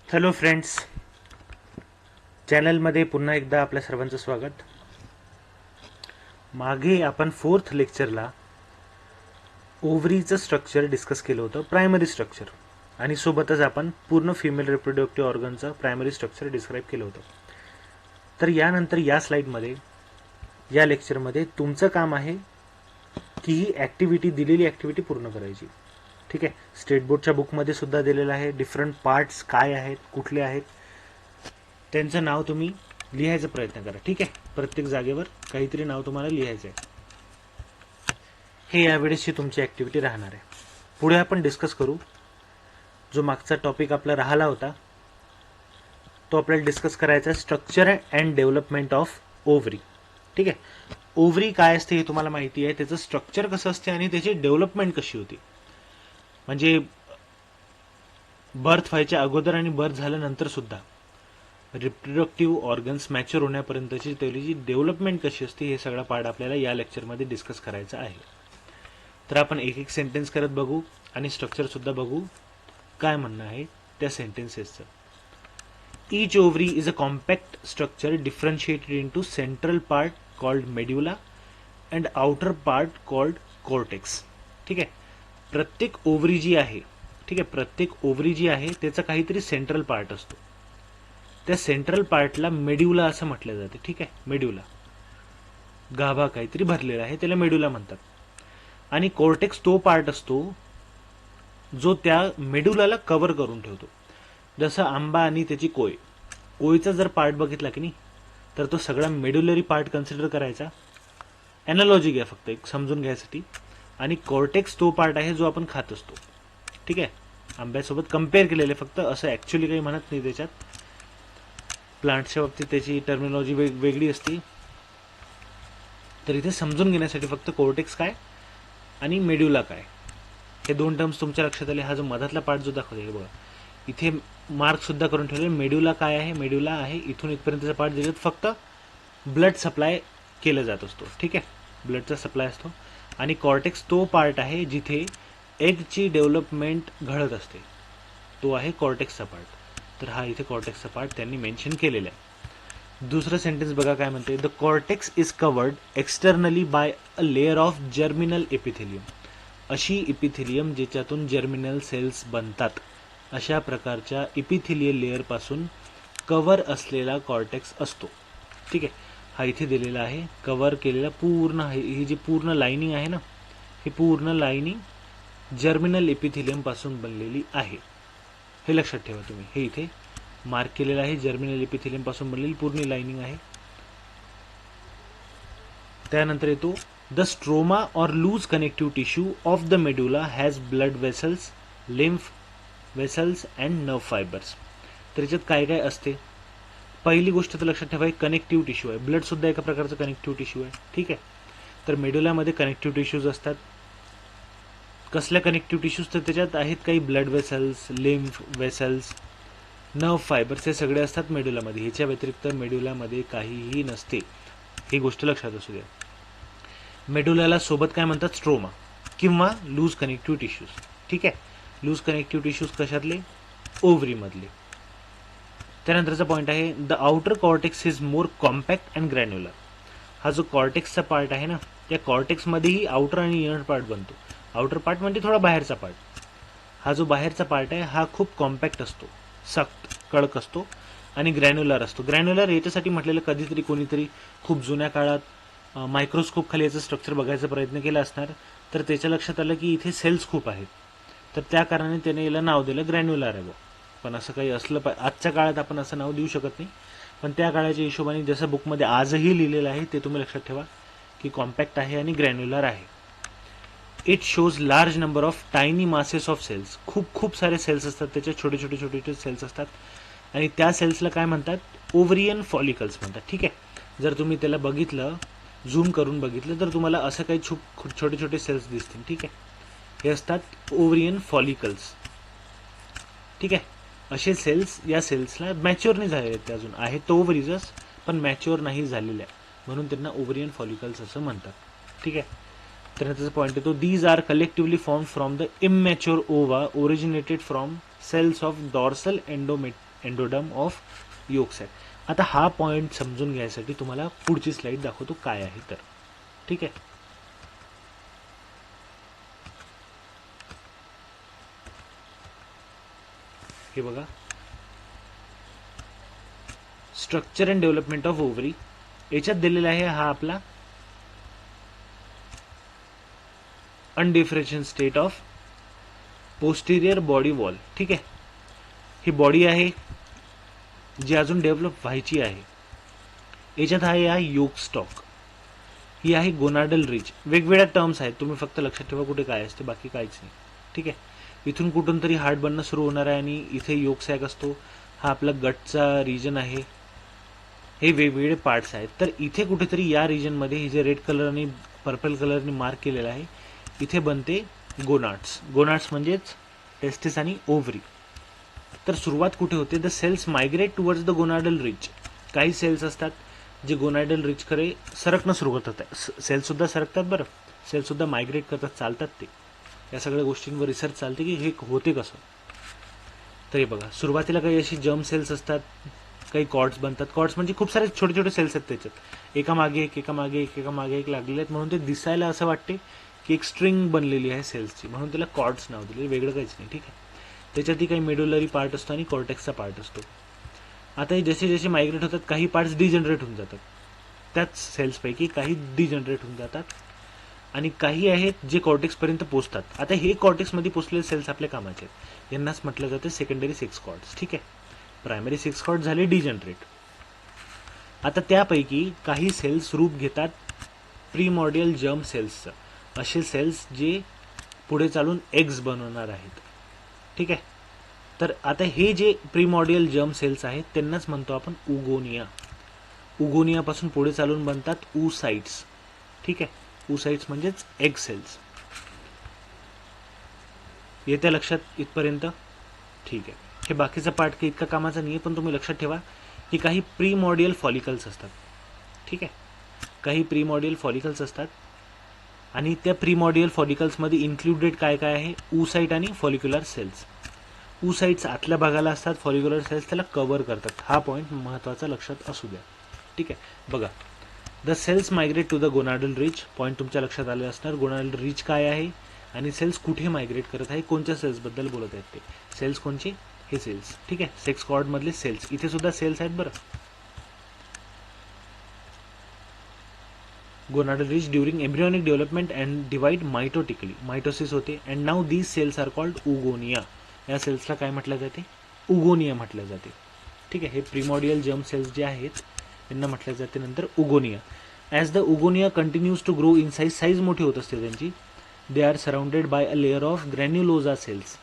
Hello friends, चॅनलमध्ये पुन्हा एकदा आपल्या सर्वांचं स्वागत. मागे आपण 4th लेक्चरला ओव्हरीचं स्ट्रक्चर डिस्कस केलं होतं, प्रायमरी स्ट्रक्चर, आणि सोबतच आपण पूर्ण फिमेल रिप्रोडक्टिव्ह ऑर्गनचं प्रायमरी स्ट्रक्चर डिस्क्राईब केलं होतं. तर यानंतर या स्लाईडमध्ये, या लेक्चरमध्ये तुमचं काम आहे की ही ॲक्टिव्हिटी, दिलेली ॲक्टिव्हिटी पूर्ण करायची. ठीक आहे. स्टेट बोर्डच्या बुकमध्ये सुद्धा दिलेलं आहे. डिफरंट पार्ट्स काय आहेत, कुठले आहेत, त्यांचं नाव तुम्ही लिहायचा प्रयत्न करा. ठीक आहे. प्रत्येक जागेवर काहीतरी नाव तुम्हाला लिहायचं आहे. हे यावेळेसची तुमची ॲक्टिव्हिटी राहणार आहे. पुढे आपण डिस्कस करू. जो मागचा टॉपिक आपला राहिला होता तो आपल्याला डिस्कस करायचा आहे, structure and development of ovary. ठीक आहे. ओव्हरी काय असते हे तुम्हाला माहिती आहे, त्याचं स्ट्रक्चर कसं असते आणि त्याची डेव्हलपमेंट कशी होती. म्हणजे बर्थ व्हायच्या अगोदर आणि बर्थ झाल्यानंतर सुद्धा रिप्रोडक्टिव्ह ऑर्गन्स मॅच्युअर होण्यापर्यंतची त्याची डेव्हलपमेंट कशी असते हे सगळा पार्ट आपल्याला या लेक्चरमध्ये डिस्कस करायचा आहे. तर आपण एक एक सेंटेन्स करत बघू आणि स्ट्रक्चरसुद्धा बघू काय म्हणणं आहे त्या सेंटेन्सेसचं. Each ovary is a compact structure differentiated into central part called medulla and outer part called cortex. ठीक आहे. प्रत्येक ओव्हरी जी आहे, ठीक आहे, प्रत्येक ओव्हरी जी आहे त्याचा काहीतरी सेंट्रल पार्ट असतो. त्या सेंट्रल पार्टला मेड्युला असं म्हटलं जाते. ठीक आहे. मेड्युला, गाभा काहीतरी भरलेला आहे, त्याला मेड्युला म्हणतात. आणि कॉर्टेक्स तो पार्ट असतो जो त्या मेड्युलाला कव्हर करून ठेवतो. जसं आंबा आणि त्याची कोय, कोयचा जर पार्ट बघितला की नाही तर तो सगळा मेड्युलरी पार्ट कन्सिडर करायचा. एनालॉजी घ्या फक्त एक समजून घ्यायसाठी. आणि कॉर्टेक्स तो पार्ट आहे जो आपण खात असतो. ठीक आहे. आंब्यासोबत कम्पेअर केलेले, फक्त असं ॲक्च्युली काही म्हणत नाही त्याच्यात. प्लांट्सच्या बाबतीत त्याची टर्मिनॉलॉजी वेगळी असते. तर इथे समजून घेण्यासाठी फक्त कॉर्टेक्स काय आणि मेड्युला काय हे दोन टर्म्स तुमच्या लक्षात आले. हा जो मधातला पार्ट जो दाखवतो बघा, इथे मार्क सुद्धा करून ठेवले. मेड्युला काय आहे, मेड्युला आहे इथून इथपर्यंतचा पार्ट ज्याच्यात फक्त ब्लड सप्लाय केलं जात असतो. ठीक आहे. ब्लडचा सप्लाय असतो. आणि कॉर्टेक्स तो पार्ट आहे जिथे एगची डेव्हलपमेंट घडत असते, तो आहे कॉर्टेक्सचा पार्ट. तर हा इथे कॉर्टेक्सचा पार्ट त्यांनी मेन्शन केलेला आहे. दुसरं सेंटेन्स बघा काय म्हणते. The cortex is covered externally by a layer of germinal epithelium. अशी इपिथेलियम ज्याच्यातून जर्मिनल सेल्स बनतात, अशा प्रकारच्या इपिथेलियल लेअरपासून कव्हर असलेला कॉर्टेक्स असतो. ठीक आहे. हा इथे दिलेला आहे, कव्हर केलेला पूर्ण आहे. ही जी पूर्ण लाईनिंग आहे ना, ही पूर्ण लाईनिंग जर्मिनल एपिथेलियम पासून बनलेली आहे. हे लक्षात ठेवा तुम्ही. हे इथे मार्क केलेलं आहे, जर्मिनल एपिथेलियम पासून बनलेली पूर्ण लाईनिंग आहे. त्यानंतर येतो the stroma or loose connective tissue of the medulla has blood vessels, lymph vessels and nerve fibres. तर याच्यात काय काय असते. पहिली गोष्ट तर लक्षात ठेवा, कनेक्टिव्ह टिश्यू आहे. ब्लड सुद्धा एका प्रकारचं कनेक्टिव्ह टिश्यू आहे. ठीक आहे. तर मेड्युलामध्ये कनेक्टिव्ह टिश्यूज असतात. कसल्या कनेक्टिव्ह टिश्यूज, तर त्याच्यात आहेत काही blood vessels, lymph vessels, nerve fibres, हे सगळे असतात मेड्युलामध्ये. ह्याच्या व्यतिरिक्त मेड्युलामध्ये काहीही नसते, ही गोष्ट लक्षात असू द्या. मेड्युलाला सोबत काय म्हणतात, स्ट्रोमा किंवा लूज कनेक्टिव्ह टिश्यूज. ठीक आहे. लूज कनेक्टिव्ह टिश्यूज कशातले, ओव्हरीमधले. त्यानंतरचा पॉईंट आहे the outer cortex is more compact and granular. हा जो कॉर्टेक्सचा पार्ट आहे ना, त्या कॉर्टेक्समध्येही आउटर आणि इनर पार्ट बनतो. आउटर पार्ट म्हणजे थोडा बाहेरचा पार्ट. हा जो बाहेरचा पार्ट आहे हा खूप कॉम्पॅक्ट असतो, सख्त कडक असतो आणि ग्रॅन्युलर असतो. ग्रॅन्युलर याच्यासाठी म्हटलेलं, कधीतरी कोणीतरी खूप जुन्या काळात मायक्रोस्कोप खाली याचं स्ट्रक्चर बघायचा प्रयत्न केला असणार, तर त्याच्या लक्षात आलं की इथे सेल्स खूप आहेत, तर त्या कारणाने त्याने याला नाव दिलं ग्रॅन्युलर आहे. पण असं काही असलं आजच्या काळात आपण असं नाव देऊ शकत नाही, पण त्या काळाच्या हिशोबाने जसं बुकमध्ये आजही लिहिलेलं आहे ते तुम्ही लक्षात ठेवा की कॉम्पॅक्ट आहे आणि ग्रॅन्युलर आहे. It shows large number of tiny masses of cells. खूप खूप सारे सेल्स असतात त्याच्यात, छोटे छोटे छोटे छोटे सेल्स असतात. आणि त्या सेल्सला काय म्हणतात, ओव्हरियन फॉलिकल्स म्हणतात. ठीक आहे. जर तुम्ही त्याला बघितलं, झूम करून बघितलं, तर तुम्हाला असं काही छोटे छोटे सेल्स दिसतील. ठीक आहे. हे असतात ओव्हरियन फॉलिकल्स. ठीक आहे. असे सेल्स, या सेल्सला मॅच्युअर नाही झालेले ते अजून, आहेत तो ओव्हरीजच पण मॅच्युअर नाही झालेल्या, म्हणून त्यांना ओव्हरियन फॉलिकल्स असं म्हणतात. ठीक आहे. तर त्याचा पॉईंट येतो, these are collectively form from the immature ova originated from cells of dorsal endoderm of yolk cell. आता हा पॉईंट समजून घ्यायसाठी तुम्हाला पुढची स्लाइड दाखवतो काय आहे तर. ठीक आहे. हे बघा, structure and development of ovary याच्यात दिलेला आहे हा आपला undifferentiated state of posterior body wall. ठीक आहे. ही बॉडी आहे जी अजून डेव्हलप व्हायची आहे. याच्यात आहे योक स्टॉक, ही आहे गोनाडल रिज. वेगवेगळ्या टर्म्स आहेत, तुम्ही फक्त लक्षात ठेवा कुठे काय असते, बाकी काहीच नाही. ठीक आहे. इथून कुठून तरी हार्ट बनणं सुरू होणार आहे आणि इथे योक सॅक असतो. हा आपला गटचा रिजन आहे. हे वेगवेगळे पार्ट्स आहेत. तर इथे कुठेतरी या रिजनमध्ये हे जे रेड कलर आणि पर्पल कलरने मार्क केलेलं आहे, इथे बनते गोनाड्स. गोनाड्स म्हणजेच टेस्टिस आणि ओव्हरी. तर सुरुवात कुठे होते? The cells migrate towards the gonadal ridge. काही सेल्स असतात जे गोनाडल रिचकडे सरकणं सुरू करतात. सेल्ससुद्धा सरकतात बरं, सेल्ससुद्धा मायग्रेट करतात, चालतात ते. या सगळ्या गोष्टींवर रिसर्च चालते की हे होते कसं. तर हे बघा, सुरुवातीला काही अशी जर्म सेल्स असतात, काही कॉर्ड्स बनतात. कॉर्ड्स म्हणजे खूप सारे छोटे छोटे सेल्स आहेत त्याच्यात, एकामागे एक एकामागे एक एकामागे एक लागलेले आहेत, म्हणून ते दिसायला असं वाटते की एक स्ट्रिंग बनलेली आहे सेल्सची, म्हणून त्याला कॉर्ड्स नाव दिले, वेगळं काहीच नाही. ठीक आहे. त्याच्यातही काही मेडुलरी पार्ट असतो आणि कॉर्टेक्सचा पार्ट असतो. आता हे जसे जसे मायग्रेट होतात काही पार्ट्स डिजनरेट होऊन जातात. त्याच सेल्सपैकी काही डिजनरेट होऊन जातात आणि काही आहेत जे कॉर्टेक्सपर्यंत पोचतात. आता हे कॉर्टेक्समध्ये पोचलेले सेल्स आपल्या कामाचे आहेत. यांनाच म्हटलं जातं सेकंडरी 6 कॉर्ड्स. ठीक आहे. प्रायमरी 6 कॉर्ड झाले डिजनरेट. आता त्यापैकी काही सेल्स रूप घेतात प्रीमॉर्डियल जर्म सेल्सचं. असे सेल्स जे पुढे चालून एग्स बनवणार आहेत. ठीक आहे. तर आता हे जे प्रीमॉर्डियल जर्म सेल्स आहेत त्यांनाच म्हणतो आपण उगोनिया. उगोनियापासून पुढे चालून बनतात oocytes. ठीक आहे. oocytes म्हणजेच एग सेल्स. येत्या लक्षात इथपर्यंत? ठीक आहे. हे बाकीचा पार्ट काही इतका कामाचा नाही आहे, पण तुम्ही लक्षात ठेवा की काही प्रीमॉर्डियल फॉलिकल्स असतात. ठीक आहे. काही प्रीमॉर्डियल फॉलिकल्स असतात आणि त्या प्रीमॉर्डियल फॉलिकल्समध्ये इन्क्लुडेड काय काय आहे? oocyte आणि फॉलिक्युलर सेल्स. oocytes आतल्या भागाला असतात, फॉलिक्युलर सेल्स त्याला कव्हर करतात. हा पॉईंट महत्त्वाचा लक्षात असू द्या. ठीक आहे. बघा, the cells migrate to the gonadal ridge. Point तुमच्या लक्षात आले असणार. गोनाडल रिच काय आहे आणि सेल्स कुठे मायग्रेट करत आहे, कोणत्या सेल्सबद्दल बोलत आहेत ते. सेल्स कोणचे? हे सेल्स. ठीक आहे. 6 कॉर्डमधले सेल्स. इथे सुद्धा सेल्स आहेत बरं. Gonadal ridge during embryonic development and divide mitotically. Mitosis होते and now these cells are called oogonia. या सेल्सला काय म्हटलं जाते? उगोनिया म्हटलं जाते. ठीक आहे. हे प्रीमॉर्डियल जर्म सेल्स जे आहेत त्यांना म्हटलं जाते नंतर oogonia. As the oogonia continues to grow in size, size मोठी होत असते त्यांची, they are surrounded by a layer of granulosa cells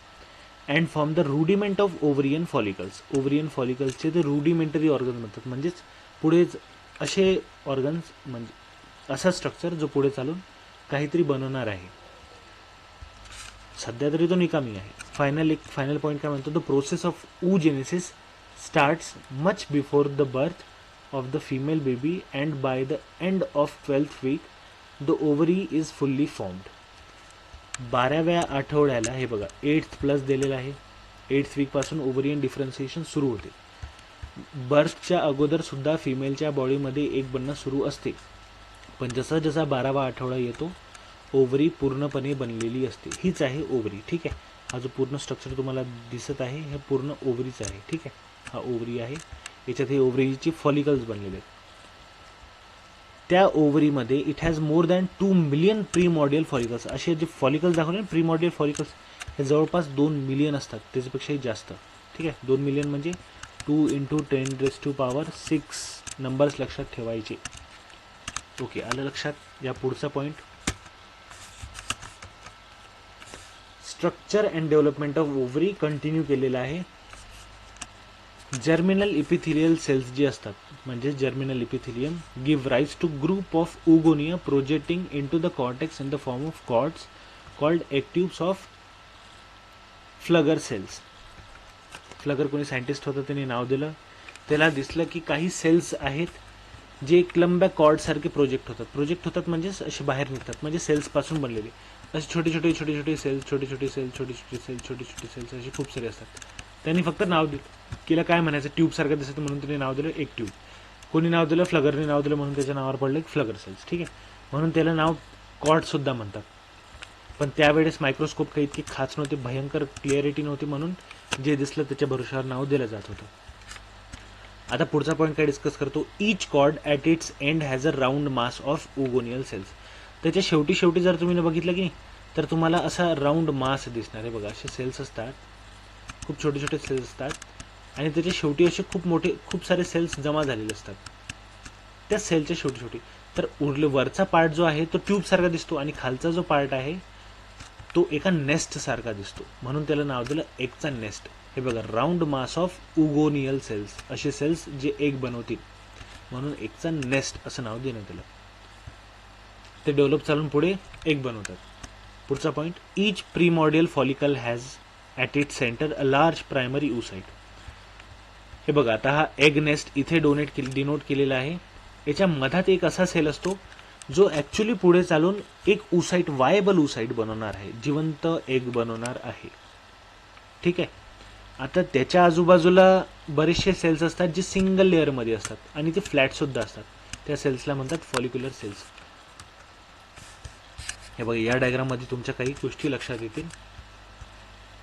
and form the rudiment of ovarian follicles. Ovarian फॉलिकल्सचे ते रुडिमेंटरी ऑर्गन म्हणतात, म्हणजेच पुढेच असे ऑर्गन्स, म्हणजे असा स्ट्रक्चर जो पुढे चालून काहीतरी बनवणार आहे. सध्या तरी तो निकामी आहे. फायनल पॉईंट काय म्हणतो? The process of oogenesis starts much before the birth of the female baby and by the end of 12th week the ovary is fully formed. 12व्या आठवड्याला, हे बघा 8th प्लस दिलेला आहे, 8th वीक पासून ovarian differentiation सुरू होते. बर्थच्या अगोदर सुद्धा फिमेलच्या बॉडीमध्ये एक बनणं सुरू असते, पण जसा जसा 12वा आठवडा येतो ओव्हरी पूर्णपणे बनलेली असते. हीच आहे ओव्हरी. ठीक आहे. हा जो पूर्ण स्ट्रक्चर तुम्हाला दिसत आहे हे पूर्ण ओव्हरीच आहे. ठीक आहे. हा ओव्हरी आहे. याच्यात हे ओव्हरीची फॉलिकल्स बनलेले आहेत. त्या ओव्हरीमध्ये it has more than 2 million primordial follicles. असे जे फॉलिकल्स दाखवले ना प्रीमॉर्डियल फॉलिकल्स, हे जवळपास 2 मिलियन असतात, त्याच्यापेक्षाही जास्त. ठीक आहे. 2 मिलियन म्हणजे 2 × 10⁶ नंबर्स लक्षात ठेवायचे. ओके, आलं लक्षात? या पुढचा point, structure and development of ovary continue केलेला आहे. जर्मिनल इपिथिलियल सेल्स जे असतात, म्हणजे germinal epithelium, give rise to group of oogonia projecting in to the cortex in the form of cords called egg tubes of Pfluger cells. Pfluger कोणी scientist होतं त्याने नाव दिलं. त्याला दिसलं की काही सेल्स आहेत जे एक लंब्या कॉर्डसारखे प्रोजेक्ट होतात म्हणजे असे बाहेर निघतात, म्हणजे सेल्सपासून बनलेले असे छोटे छोटे सेल्स, छोटे छोटे सेल्स असे खूप सारे असतात. त्यांनी फक्त नाव दिलं, केलं काय म्हणायचं, ट्यूबसारखं दिसतं म्हणून त्यांनी नाव दिलं एक ट्यूब. कोणी नाव दिलं, फ्लगरने नाव दिलं म्हणून त्याच्या नावावर पडलं फ्लगर सेल्स. ठीक आहे, म्हणून त्याला नाव कॉर्डसुद्धा म्हणतात. पण त्यावेळेस मायक्रोस्कोप काही इतकी खास नव्हती, भयंकर क्लिअरिटी नव्हती, म्हणून जे दिसलं त्याच्या भरोशावर नाव दिलं जात होतं. आता पुढचा पॉईंट काय डिस्कस करतो, each cord at its end has a round mass of oogonial cells. त्याच्या शेवटी जर तुम्ही बघितलं की नाही, तर तुम्हाला असा राऊंड मास दिसणार आहे बघा. असे सेल्स असतात, खूप छोटे छोटे सेल्स असतात, आणि त्याच्या शेवटी असे खूप सारे सेल्स जमा झालेले असतात त्या सेलच्या शेवटी. तर वरचा पार्ट जो आहे तो ट्यूबसारखा दिसतो, आणि खालचा जो पार्ट आहे तो एका नेस्ट सारखा दिसतो, म्हणून त्याला नाव दिलं एगचा नेस्ट. हे बघा, राऊंड मास ऑफ उगोनियल सेल्स, असे सेल्स जे एग बनवतील, म्हणून एगचा नेस्ट असं नाव देण्यात आलं. ते डेव्हलप चालून पुढे एग बनवतात. पुढचा point, each primordial follicle has at it centre a large primary oocyte. हे बघा, आता हा एग नेस्ट इथे डिनोट केलेला आहे. याच्या मधात एक असा सेल असतो जो ॲक्च्युली पुढे चालून एक oocyte, वायबल oocyte बनवणार आहे, जिवंत एग बनवणार आहे. ठीक आहे, आता त्याच्या आजूबाजूला बरेचसे सेल्स असतात जे सिंगल लेअरमध्ये असतात, आणि ते फ्लॅटसुद्धा असतात. त्या सेल्सला म्हणतात फॉलिक्युलर सेल्स. हे बघा, या डायग्राममध्ये तुमच्या काही गोष्टी लक्षात येतील.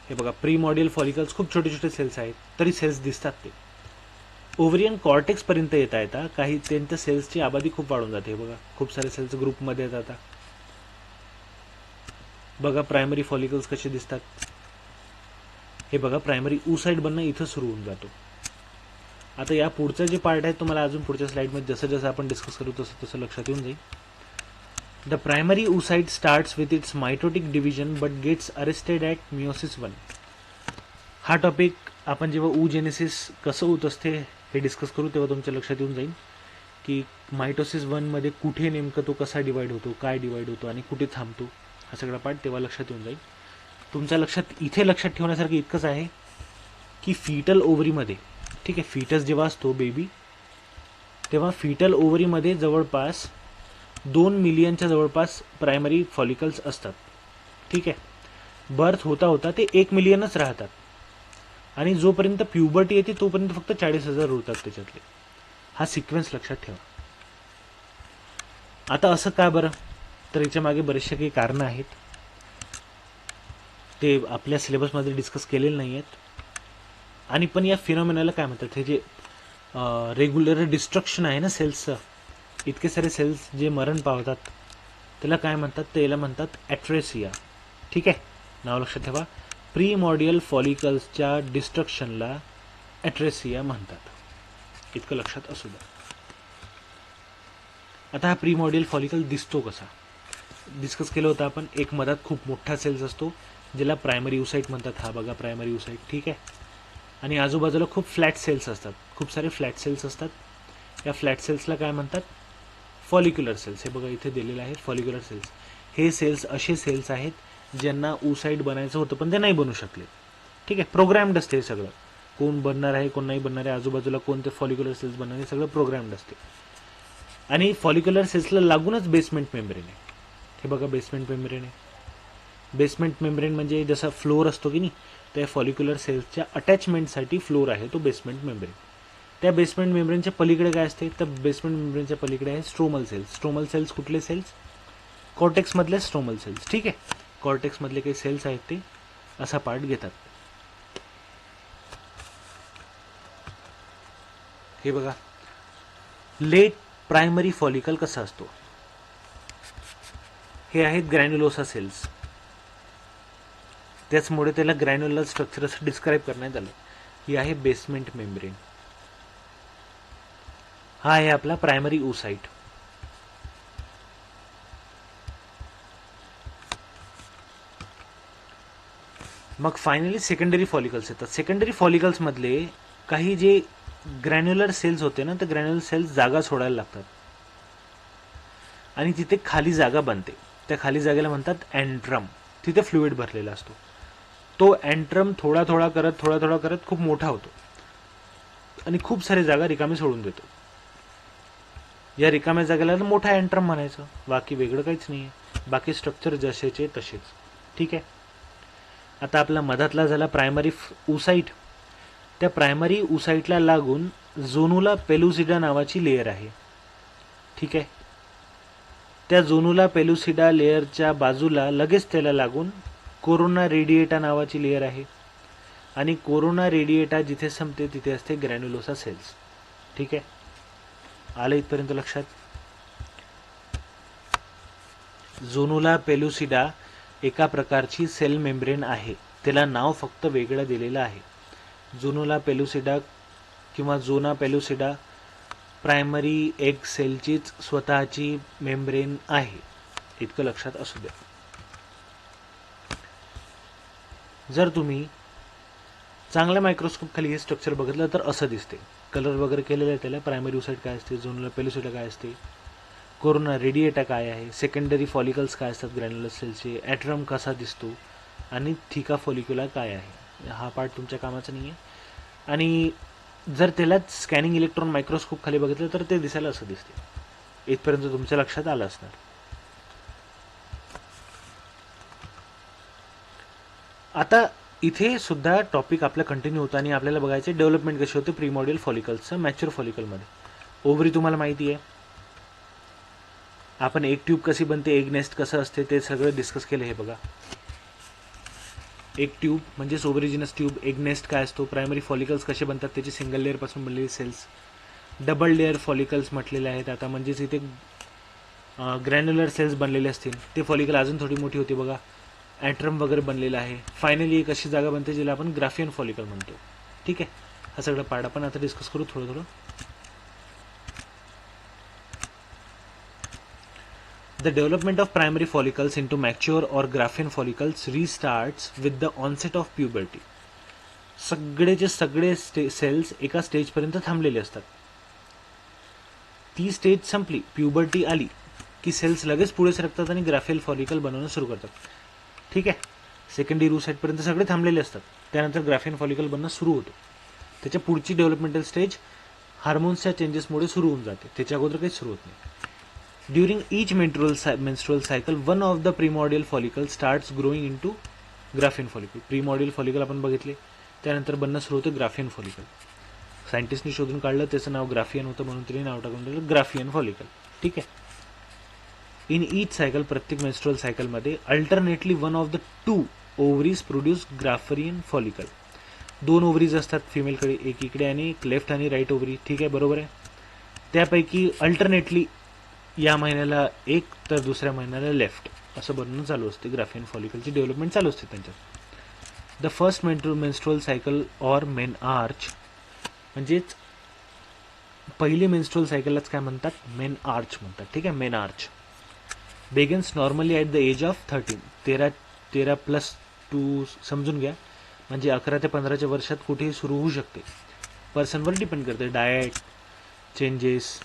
हे बघा, प्रीमॉर्डियल फॉलिकल्स खूप छोटे छोटे सेल्स आहेत, तरी सेल्स दिसतात. ते ओव्हरियन कॉर्टेक्सपर्यंत येता काही त्यांच्या सेल्सची आबादी खूप वाढून जाते. बघा, खूप सारे सेल्स ग्रुपमध्ये येतात. बघा प्रायमरी फॉलिकल्स कसे दिसतात. हे बघा, प्रायमरी oocyte बनणं इथं सुरू होऊन जातो. आता या पुढचं जे पार्ट आहे तुम्हाला अजून पुढच्या स्लाइडमध्ये जसं जसं आपण डिस्कस करू तसं तसं लक्षात येऊन जाईल. The primary oocyte starts with its mitotic division but gets arrested at meiosis 1. हा टॉपिक आपण जेव्हा oogenesis कसं होत असते हे डिस्कस करू तेव्हा तुमच्या लक्षात येऊन जाईल की मायटोसिस 1 मध्ये कुठे नेमकं तो कसा डिवाइड होतो, काय डिवाइड होतो आणि कुठे थांबतो, हा सगळा पार्ट तेव्हा लक्षात येऊन जाईल. तुमच्या इथे लक्षात ठेवण्यासारखं इतकंच आहे की फीटल ओव्हरीमध्ये, ठीक आहे, फीटस जेव्हा असतो बेबी, तेव्हा फीटल ओव्हरीमध्ये जवळपास 2 मिलियनच्या जवळपास प्रायमरी फॉलिकल्स असतात. ठीक आहे, बर्थ होता ते 1 मिलियनच राहतात, आणि जोपर्यंत प्युबर्टी येते तोपर्यंत फक्त 40,000 उरतात त्याच्यातले. हा सिक्वेन्स लक्षात ठेवा. आता असं का बरं, तर याच्या मागे बरेचसे काही कारणं आहेत, ते आपल्या सिलेबसमध्ये डिस्कस केलेले नाही आहेत. आणि पण या फिनॉमिनाला काय म्हणतात, हे जे रेग्युलर डिस्ट्रक्शन आहे ना सेल्सचं, इतके सारे सेल्स जे मरण पावतात त्याला काय म्हणतात, तर याला म्हणतात ॲट्रेसिया. ठीक आहे, नाव लक्षात ठेवा. प्रीमॉर्डियल फॉलिकल्सच्या डिस्ट्रक्शनला ॲट्रेसिया म्हणतात, इतकं लक्षात असू द्या. आता हा प्रीमॉर्डियल फॉलिकल दिसतो कसा डिस्कस केलं होतं आपण. एक मधात खूप मोठा सेल्स असतो ज्याला प्रायमरी oocyte म्हणतात. हा बघा प्रायमरी oocyte. ठीक आहे, आणि आजूबाजूला खूप फ्लॅट सेल्स असतात, खूप सारे फ्लॅट सेल्स असतात. या फ्लॅट सेल्सला काय म्हणतात, फॉलिक्युलर सेल्स. हे बघा इथे दिलेलं आहे फॉलिक्युलर सेल्स. हे सेल्स असे सेल्स आहेत ज्यांना oocyte बनायचं होतं पण ते नाही बनू शकले. ठीक आहे, प्रोग्रॅम्ड असते हे सगळं, कोण बनणार आहे कोण नाही बनणार आहे, आजूबाजूला कोणते फॉलिक्युलर सेल्स बनणार आहे, सगळं प्रोग्रॅम्ड असते. आणि फॉलिक्युलर सेल्सला लागूनच बेसमेंट मेम्ब्रेन आहे. हे बघा बेसमेंट मेम्ब्रेन आहे. बेसमेंट मेम्ब्रेन म्हणजे जसा फ्लोअर असतो की नाही, त्या फॉलिक्युलर सेल्सच्या अटॅचमेंटसाठी फ्लोअर आहे तो बेसमेंट मेम्ब्रेन. त्या बेसमेंट मेम्ब्रेनच्या पलीकडे काय असते, तर बेसमेंट मेम्ब्रेनच्या पलीकडे आहे स्ट्रोमल सेल्स. स्ट्रोमल सेल्स कुठले सेल्स, कॉर्टेक्समधले स्ट्रोमल सेल्स. ठीक आहे, कॉर्टेक्समधले काही सेल्स आहेत ते असा पार्ट घेतात. हे बघा, लेट प्रायमरी फॉलिकल कसा असतो, हे आहेत ग्रॅन्युलोसा सेल्स. त्याचमुळे त्याला ग्रॅन्युलर स्ट्रक्चर असं डिस्क्राईब करण्यात आलं. ही आहे बेसमेंट मेम्ब्रेन. हा आहे आपला प्रायमरी oocyte. मग फायनली सेकंडरी फॉलिकल्स येतात. सेकंडरी फॉलिकल्स मधले काही जे ग्रॅन्युलर सेल्स होते ना, तर ग्रॅन्युलर सेल्स जागा सोडायला लागतात आणि तिथे खाली जागा बनते. त्या खाली जागेला म्हणतात अँट्रम. तिथे फ्लुइड भरलेला असतो. तो अँट्रम थोडा थोडा करत खूप मोठा होतो आणि खूप सारी जागा रिकामी सोडून देतो. या रिकाम्या जागेला मोठा अँट्रम म्हणायचं, बाकी वेगळं काहीच नाही आहे. बाकी स्ट्रक्चर जसेचे तसेच. ठीक आहे, आता आपला मधातला झाला प्रायमरी oocyte त्या प्रायमरी उसाईटला लागून झोनुला पेलुसिडा नावाची लेयर आहे. ठीक आहे. त्या झोनुला पेलुसिडा लेयरच्या बाजूला लगेच त्याला लागून कोरोना रेडिएटा नावाची लेयर आहे. आणि कोरोना रेडिएटा जिथे संपते तिथे असते ग्रॅन्युलोसा सेल्स. ठीक आहे. आलं इथपर्यंत लक्षात. झोनुला पेलुसिडा एका प्रकारची सेल मेम्ब्रेन आहे. त्याला नाव फक्त वेगळं दिलेलं आहे. झोनुला पेलुसिडा किंवा झोना पेलुसिडा प्रायमरी एग सेलचीच स्वतःची मेम्ब्रेन आहे. इतकं लक्षात असू द्या. जर तुम्ही चांगल्या मायक्रोस्कोप खाली हे स्ट्रक्चर बघितलं तर असं दिसते. कलर वगैरे केलेलं आहे त्याला. प्रायमरी उसाईट काय असते, झोनुला पेलुसिडा काय असते, कोरोना रेडिएटा काय आहे, सेकंडरी फॉलिकल्स काय असतात ग्रॅन्युलर सेलचे, ॲट्रम कसा दिसतो आणि थिका फॉलिक्युला काय आहे. हा पार्ट तुमच्या कामाचा नाही आहे. आणि जर त्यालाच स्कॅनिंग इलेक्ट्रॉन मायक्रोस्कोप खाली बघितलं तर ते दिसायला असं दिसते. इथपर्यंत तुमच्या लक्षात आलं असणार. आता इथे सुद्धा टॉपिक आपला कंटिन्यू होता आणि आपल्याला बघायचे डेव्हलपमेंट कशी होते प्रीमॉडियल फॉलिकल्सचं मॅच्युअर फॉलिकलमध्ये. ओव्हरी तुम्हाला माहिती आहे. आपण एक ट्यूब कशी बनते, एग नेस्ट कसं असते ते सगळं डिस्कस केलं. हे बघा, एक ट्यूब म्हणजेच ओव्हरिजिनस ट्यूब. एग नेस्ट काय असतो, प्रायमरी फॉलिकल्स कसे बनतात, त्याची सिंगल लेअरपासून बनलेली सेल्स. डबल लेअर फॉलिकल्स म्हटलेले आहेत आता, म्हणजेच इथे ग्रॅन्युलर सेल्स बनलेले असतील. ते फॉलिकल अजून थोडी मोठी होती बघा, ॲट्रम वगैरे बनलेलं आहे. फायनली एक अशी जागा बनते जिला आपण ग्राफियन फॉलिकल म्हणतो. ठीक आहे. हा सगळं पार्ट आपण आता डिस्कस करू थोडं थोडं. The development of primary follicles into mature or Graafian follicles restarts with the onset of puberty. सगळेचे सगळे सेल्स एका स्टेजपर्यंत थांबलेले असतात. ती स्टेज संपली, प्युबर्टी आली की सेल्स लगेच पुढे सरकतात आणि ग्राफियल फॉलिकल बनवणं सुरू करतात. ठीक आहे. सेकंडरी रूसाईटपर्यंत सगळे थांबलेले असतात. त्यानंतर ग्राफियन फॉलिकल बनणं सुरू होतं. त्याच्या पुढची डेव्हलपमेंटल स्टेज हार्मोन्सच्या चेंजेसमुळे सुरू होऊन जाते. त्याच्या अगोदर काही सुरू होत नाही. During each menstrual cycle, one of the primordial follicles starts growing into Graafian follicle. Primordial follicle आपण बघितले, त्यानंतर बनणं सुरू होतं ग्राफियन फॉलिकल. सायंटिस्टनी शोधून काढलं, त्याचं नाव ग्राफियन होतं म्हणून त्यांनी नाव टाकून दिलं ग्राफियन फॉलिकल. ठीक आहे. इन ईच सायकल, प्रत्येक मेन्स्ट्रुअल सायकलमध्ये alternately one of the two ovaries produce Graafian follicle. दोन ओव्हरीज असतात फिमेलकडे, एक इकडे आणि एक लेफ्ट आणि राईट ओव्हरी. ठीक आहे, बरोबर आहे. त्यापैकी अल्टरनेटली या महिन्याला एक तर दुसऱ्या महिन्याला लेफ्ट असं बनणं चालू असते. ग्राफियन फॉलिकलची डेव्हलपमेंट चालू असते त्यांच्यात. The first menstrual cycle or main arch, म्हणजेच पहिली मेन्स्ट्रुअल सायकललाच काय म्हणतात, मेन आर्च म्हणतात. ठीक आहे, menarche begins normally at the age of 13. 13+2 समजून घ्या, म्हणजे 11 ते 15च्या वर्षात कुठेही सुरू होऊ शकते. पर्सनवर डिपेंड करते. डाएट चेंजेस,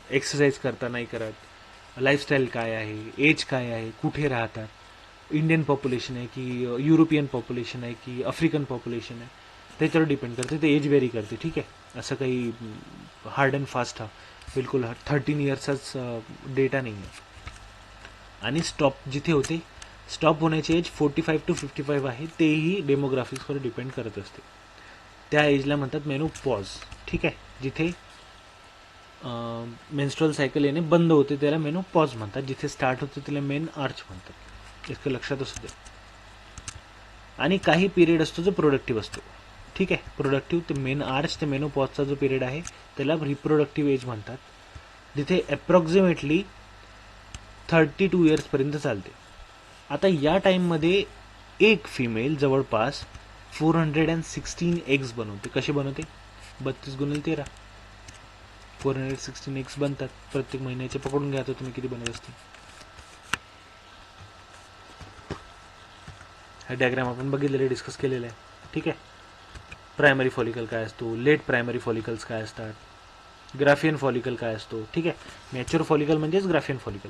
एक्सरसाइज करता नाही करत, लाईफस्टाईल काय आहे, एज काय आहे, कुठे राहतात, इंडियन पॉप्युलेशन आहे की युरोपियन पॉप्युलेशन आहे की आफ्रिकन पॉप्युलेशन आहे, त्याच्यावर डिपेंड करते. ते एज व्हेरी करते. ठीक आहे. असं काही हार्ड अँड फास्ट हा बिलकुल 13 इयर्सचाच डेटा नाही आहे. आणि स्टॉप जिथे होते, स्टॉप होण्याची एज 45 to 55 आहे. तेही डेमोग्राफिक्सवर डिपेंड करत असते. त्या एजला म्हणतात मेनोपॉज. ठीक आहे. जिथे मेन्स्ट्रुअल सायकल येणे बंद होते त्याला मेनोपॉज म्हणतात. जिथे स्टार्ट होते त्याला मेन आर्च म्हणतात. इतकं लक्षात असू दे. आणि काही पिरियड असतो जो प्रोडक्टिव्ह असतो. ठीक आहे. प्रोडक्टिव्ह ते मेन आर्च ते मेनोपॉजचा जो पिरियड आहे त्याला रिप्रोडक्टिव्ह एज म्हणतात. जिथे अप्रॉक्सिमेटली 32 इयर्सपर्यंत चालते. आता या टाईममध्ये एक फिमेल जवळपास 416 एग्स बनवते. कसे बनवते? 32 × 13 416 एग्स बनतात प्रत्येक महिन्याचे. पकडून घ्या तर तुम्ही किती बनत असतील. हा डायग्राम आपण बघितलेला, डिस्कस केलेला आहे. ठीक आहे. प्रायमरी फॉलिकल काय असतो, लेट प्रायमरी फॉलिकल्स काय असतात, ग्राफियन फॉलिकल काय असतो. ठीक आहे. मॅच्युअर फॉलिकल म्हणजेच ग्राफियन फॉलिकल.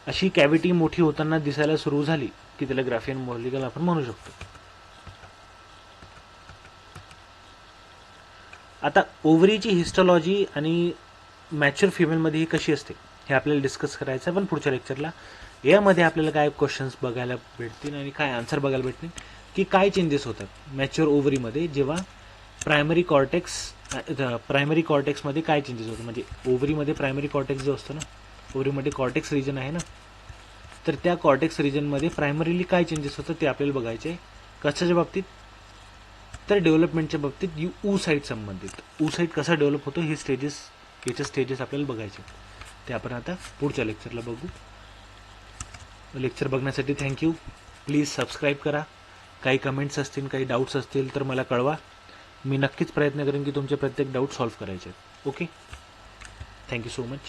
अशी कॅव्हिटी मोठी होताना दिसायला सुरू झाली की त्याला ग्राफियन फॉलिकल आपण म्हणू शकतो. आता ओव्हरीची हिस्टॉलॉजी आणि मॅच्युअर फिमेलमध्ये ही कशी असते हे आपल्याला डिस्कस करायचं आहे. पण पुढच्या लेक्चरला यामध्ये आपल्याला काय क्वेश्चन्स बघायला भेटतील आणि काय आन्सर बघायला भेटतील की काय चेंजेस होतात मॅच्युअर ओव्हरीमध्ये जेव्हा प्रायमरी कॉर्टेक्समध्ये काय चेंजेस होतं, म्हणजे ओव्हरीमध्ये प्रायमरी कॉर्टेक्स जो असतो ना, ओव्हरीमध्ये कॉर्टेक्स रिजन आहे ना, तर त्या कॉर्टेक्स रिजनमध्ये प्रायमरीली काय चेंजेस होतं ते आपल्याला बघायचे आहे. कशाच्या बाबतीत, तर डेव्हलपमेंटच्या बाबतीत ऊ साईट संबंधित. ऊ साईट कसा डेव्हलप होतो हे याचे स्टेजेस आपल्याला बघायचे, ते आपण आता पुढच्या लेक्चरला बघू. लेक्चर बघण्यासाठी थँक्यू. प्लीज सबस्क्राईब करा. काही कमेंट्स असतील, काही डाऊट्स असतील तर मला कळवा. मी नक्कीच प्रयत्न करेन की तुमचे प्रत्येक डाऊट सॉल्व्ह करायचे. Okay, thank you so much.